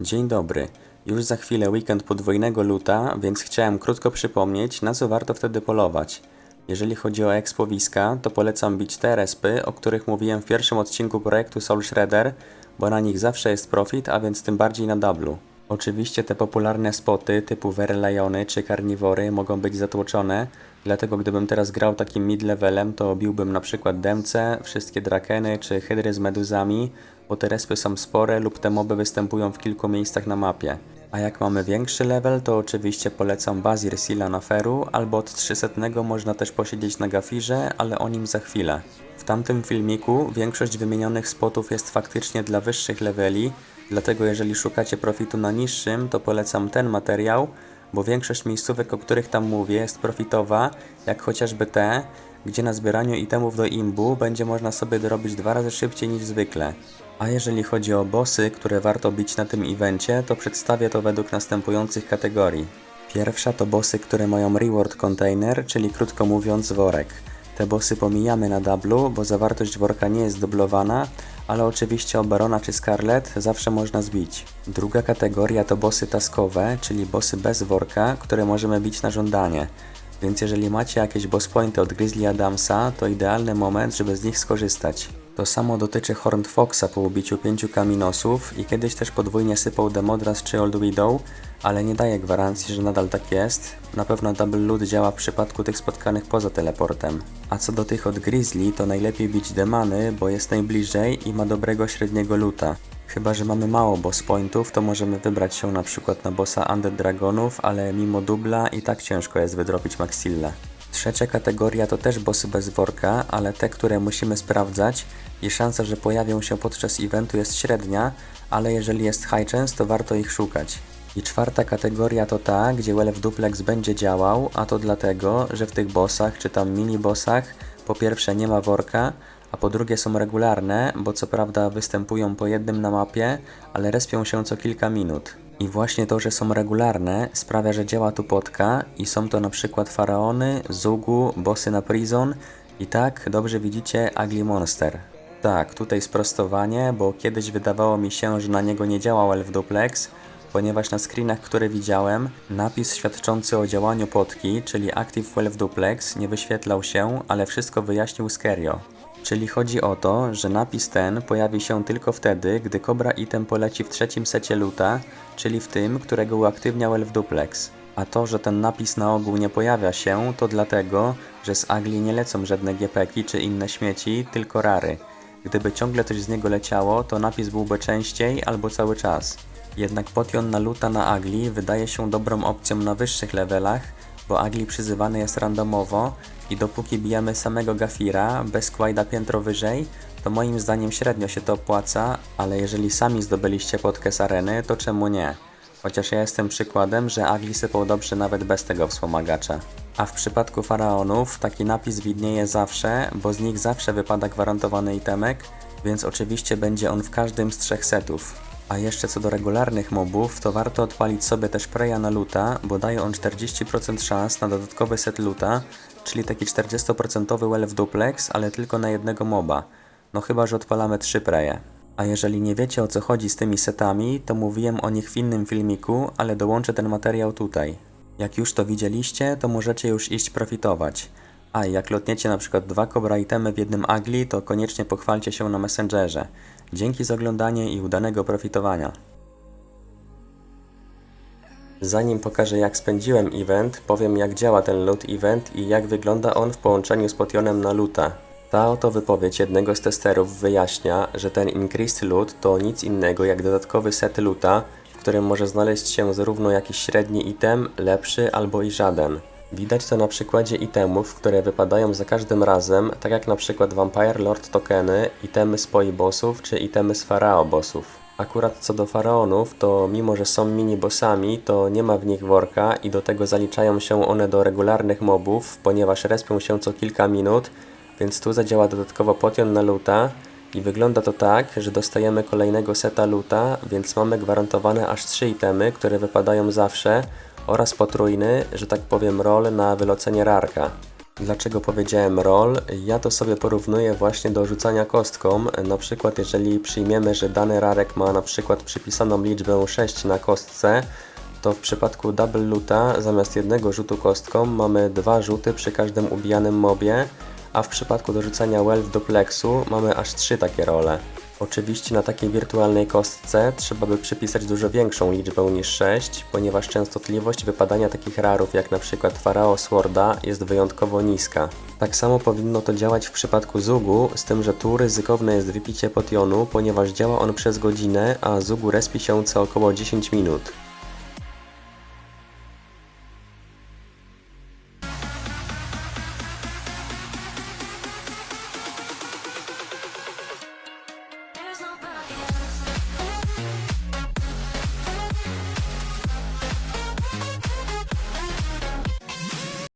Dzień dobry. Już za chwilę weekend podwójnego luta, więc chciałem krótko przypomnieć, na co warto wtedy polować. Jeżeli chodzi o ekspowiska, to polecam bić te respy, o których mówiłem w pierwszym odcinku projektu Soul Shredder, bo na nich zawsze jest profit, a więc tym bardziej na dublu. Oczywiście te popularne spoty typu Vereliony czy Karniwory mogą być zatłoczone, dlatego gdybym teraz grał takim mid-levelem, to biłbym na przykład Demce, wszystkie Drakeny czy Hydry z meduzami, bo te respy są spore lub te moby występują w kilku miejscach na mapie. A jak mamy większy level, to oczywiście polecam Bazir Sila na Feru, albo od 300 można też posiedzieć na Gafirze, ale o nim za chwilę. W tamtym filmiku większość wymienionych spotów jest faktycznie dla wyższych leveli, dlatego jeżeli szukacie profitu na niższym, to polecam ten materiał, bo większość miejscówek, o których tam mówię, jest profitowa, jak chociażby te, gdzie na zbieraniu itemów do imbu będzie można sobie dorobić 2 razy szybciej niż zwykle. A jeżeli chodzi o bossy, które warto bić na tym evencie, to przedstawię to według następujących kategorii. Pierwsza to bossy, które mają reward container, czyli krótko mówiąc worek. Te bossy pomijamy na dublu, bo zawartość worka nie jest dublowana, ale oczywiście o Barona czy Scarlet zawsze można zbić. Druga kategoria to bossy taskowe, czyli bossy bez worka, które możemy bić na żądanie. Więc jeżeli macie jakieś boss pointy od Grizzly Adamsa, to idealny moment, żeby z nich skorzystać. To samo dotyczy Horned Foxa po ubiciu 5 kaminosów i kiedyś też podwójnie sypał Demodras czy Old Widow, ale nie daję gwarancji, że nadal tak jest. Na pewno Double Loot działa w przypadku tych spotkanych poza teleportem. A co do tych od Grizzly, to najlepiej bić demany, bo jest najbliżej i ma dobrego średniego loota. Chyba że mamy mało boss pointów, to możemy wybrać się na przykład na bossa Undead Dragonów, ale mimo dubla i tak ciężko jest wydropić Maxilla. Trzecia kategoria to też bossy bez worka, ale te, które musimy sprawdzać i szansa, że pojawią się podczas eventu jest średnia, ale jeżeli jest high chance, to warto ich szukać. I czwarta kategoria to ta, gdzie Well Duplex będzie działał, a to dlatego, że w tych bossach czy tam mini bossach po pierwsze nie ma worka, a po drugie są regularne, bo co prawda występują po jednym na mapie, ale respią się co kilka minut. I właśnie to, że są regularne sprawia, że działa tu potka i są to na przykład Faraony, Zugu, bossy na Prison i tak, dobrze widzicie, Ugly Monster. Tak, tutaj sprostowanie, bo kiedyś wydawało mi się, że na niego nie działał Elf Duplex, ponieważ na screenach, które widziałem, napis świadczący o działaniu potki, czyli Active Elf Duplex, nie wyświetlał się, ale wszystko wyjaśnił Skerio. Czyli chodzi o to, że napis ten pojawi się tylko wtedy, gdy Cobra item poleci w trzecim secie loota, czyli w tym, którego uaktywniał Elf Duplex. A to, że ten napis na ogół nie pojawia się, to dlatego, że z Ugly nie lecą żadne GP-ki czy inne śmieci, tylko rary. Gdyby ciągle coś z niego leciało, to napis byłby częściej albo cały czas. Jednak potion na loota na Ugly wydaje się dobrą opcją na wyższych levelach, bo Ugly przyzywany jest randomowo i dopóki bijemy samego Gafira bez Quaida piętro wyżej, to moim zdaniem średnio się to opłaca, ale jeżeli sami zdobyliście potkę z areny, to czemu nie? Chociaż ja jestem przykładem, że Ugly sypał dobrze nawet bez tego wspomagacza. A w przypadku Faraonów taki napis widnieje zawsze, bo z nich zawsze wypada gwarantowany itemek, więc oczywiście będzie on w każdym z 3 setów. A jeszcze co do regularnych mobów, to warto odpalić sobie też Preya na loota, bo daje on 40% szans na dodatkowy set loota, czyli taki 40% Well Duplex, ale tylko na jednego moba. No chyba, że odpalamy 3 Preye. A jeżeli nie wiecie o co chodzi z tymi setami, to mówiłem o nich w innym filmiku, ale dołączę ten materiał tutaj. Jak już to widzieliście, to możecie już iść profitować. A jak lotniecie na przykład 2 Cobra itemy w jednym Ugly, to koniecznie pochwalcie się na Messengerze. Dzięki za oglądanie i udanego profitowania. Zanim pokażę jak spędziłem event, powiem jak działa ten loot event i jak wygląda on w połączeniu z potionem na loota. Ta oto wypowiedź jednego z testerów wyjaśnia, że ten increased loot to nic innego jak dodatkowy set loota, w którym może znaleźć się zarówno jakiś średni item, lepszy albo i żaden. Widać to na przykładzie itemów, które wypadają za każdym razem, tak jak na przykład Vampire Lord tokeny, itemy z Poi bossów czy itemy z Farao bossów. Akurat co do Faraonów, to mimo że są mini bossami, to nie ma w nich worka i do tego zaliczają się one do regularnych mobów, ponieważ respią się co kilka minut, więc tu zadziała dodatkowo potion na loota i wygląda to tak, że dostajemy kolejnego seta loota, więc mamy gwarantowane aż 3 itemy, które wypadają zawsze oraz potrójny, że tak powiem, roll na wylocenie rarka. Dlaczego powiedziałem roll? Ja to sobie porównuję właśnie do rzucania kostką. Na przykład jeżeli przyjmiemy, że dany rarek ma na przykład przypisaną liczbę 6 na kostce, to w przypadku double loota zamiast jednego rzutu kostką mamy 2 rzuty przy każdym ubijanym mobie, a w przypadku do rzucania Wealth do plexu mamy aż 3 takie role. Oczywiście na takiej wirtualnej kostce trzeba by przypisać dużo większą liczbę niż 6, ponieważ częstotliwość wypadania takich rarów jak na przykład Pharaoh Sworda jest wyjątkowo niska. Tak samo powinno to działać w przypadku Zugu, z tym, że tu ryzykowne jest wypicie potionu, ponieważ działa on przez godzinę, a Zugu respi się co około 10 minut.